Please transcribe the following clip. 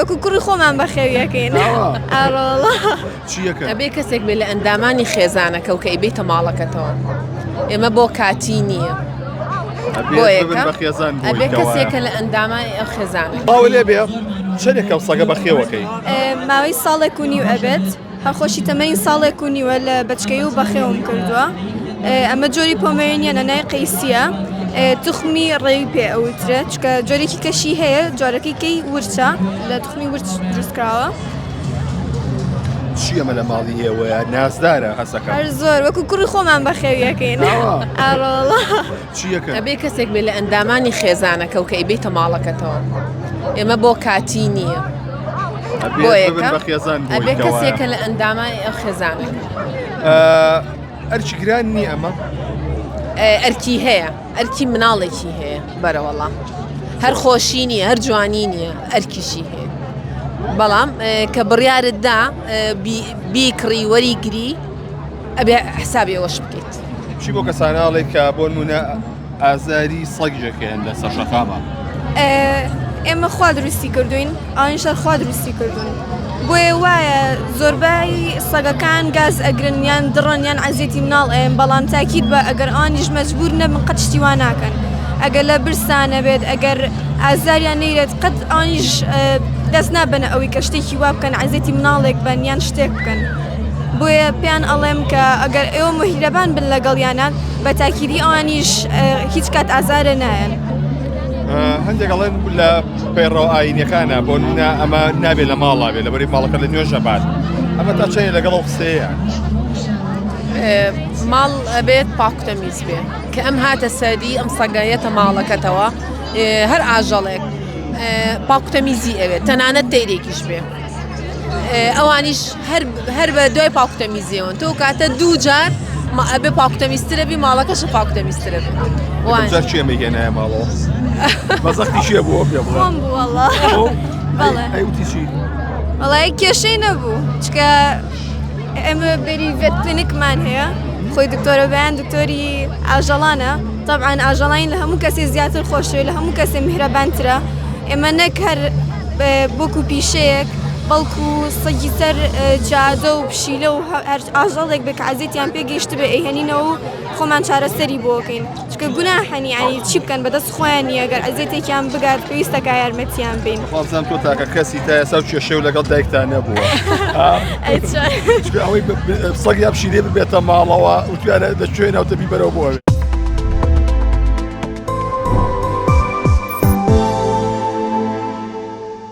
وەکو کوڕی خۆمان بەخێویەکەین. ئاڕۆڵە چیەکە؟ ئەبێ کەسێک بێ لە ئەندامانی خێزانەکە و کە ئەیبێتە ماڵەکەتەوە. ئێمە بۆ کاتی نییە. بۆ یەکەم ئەبێ کەسێکە لە ئەندامانی ئەو خێزانە. باوە لێ بێ چەندێکە سەگە بەخێوەکەی؟ ماوەی ساڵێک و نیو ئەبێت. هەرخۆشی تەمەنی ساڵێک و نیوە لە بەچکەی و بەخێوم کردووە. ئەمە جۆری پۆمێرینیە نەنای قەیسیە. تخمی ڕێوی پێ ئەوترێت چکە جۆرێکی کەشی هەیە جۆرەکەی کەی ورچە لە تخمی ورچ دروستکراوە. چی ئەمە لە ماڵی ئێوەیە؟ نازدارە هەسەکە؟ هەر زۆر وەکو کوڕی خۆمان بەخێویەکەین. ئاڕۆڵە چیەکە؟ ئەبێ کەسێک بێ لە ئەندامانی خێزانەکە و کە ئەیبێتە ماڵەکەتەوە. ئێمە بۆ کاتی نییە. بۆ یەکەم ئەبێ کەسێکە لە ئەندامانی ئەو خێزانە. ئەرکی گران نییە ئەمە؟ ئەرکی هەیە، ئەرکی مناڵێکی هەیە بەرەوەڵا. هەر خۆشی نییە، هەر جوانی نییە، ئەرکیشی هەیە. بەڵام کە بڕیارتدا بیکڕی وەریگری ئەبێ حسابی ئەوەش بکەیت. چی بۆ کەساناڵێک کە بۆ نمونە ئازاری سەگێکیان لە سەر شەقامە؟ ئێمە خوا دروستی کردوین، ئاینشەر خوا دروستی کردوین. بۆیە وایە زۆربەی سەگەکان گاز ئەگرن یان دڕن یان عەزیەتی مناڵ ئێن بەڵام تاکید بە ئەگەر ئانیش مەجبور نەبن قەت شتی وا ناکەن. ئەگەر لە برسانە بێت ئەگەر ئازاریان نەیرێت قەت ئانیش دەست نابنە ئەوەی کە شتێکی وا بکەن عەزیەتی مناڵێک بن یان شتێک بکەن. بۆیە پێیان ئەڵێم کە ئەگەر ئێوە مهرەبان بن لەگەڵیانان بە تاکیدی ئەوانیش هیچ کات ئازارە نایەن. هەندێک ئەڵێن لە پەیڕەوە ئاینیەکانە بۆ ئەمە نابێت لە ماڵا بێت لەبەری ماڵەکە لە نوێژە بات. ئەمە تا چەند لەگەڵ ئەو قسەیە؟ ماڵ ئەبێت پاکتەمیز بێ کە ئەم هاتە سەری ئەم سەگایەتە ماڵەکەتەوە هەر ئاژەڵێک پاکتەمیزی ئەوێت تەنانەت تەیرێکیش بێ. ئەوانیش هەر بە دوای پاکتەمیزیەوەن تۆ کاتە دوو جار ئەبێ پاکتەمیزترە بی ماڵەکەش پاکتەمیزترە بێت. جار چێ مەگەنایە ماڵەوە؟ بەزەختی چیە بووە پێ بڵێ؟ خۆم بوو وەڵڵا. بەڵێ ئەیوتی چی؟ وەڵای کێشەی نەبوو چکە ئێمە بەری ڤێت کلینیکمان هەیە خۆی دکتۆرە بەیان دکتۆری ئاژەڵانە. طبعاً ئاژەڵین لە هەموو کەسێ زیاتر خۆشەوێت لە هەموو کەسێ میهرەبانترە. ئێمە نەک هەر بۆکو پیشەیەک بەڵکو سەگی سەر جادە و پشیلە و هەر ئاژەڵێک بێ کە عەزیەتیان پێگەیشت بێ ئەیهێنینەوە و خۆمان چارەسەری بۆ بکەین چکە گوناحەنی ینی چی بکەن بەدەست خۆیان نیە ئەگەر عەزیەتێکیان بگات پێویستەکە یارمەتیان بین. وازانم تۆ تاکە کەسی تا ئێستا کێشەی و لەگەڵ دایکتان نەبووە. ئەوەی سەگ یا پشیلێ ببێتە ماڵەوە وتوانە دەچێنەوە تەبی بەرەوە بۆ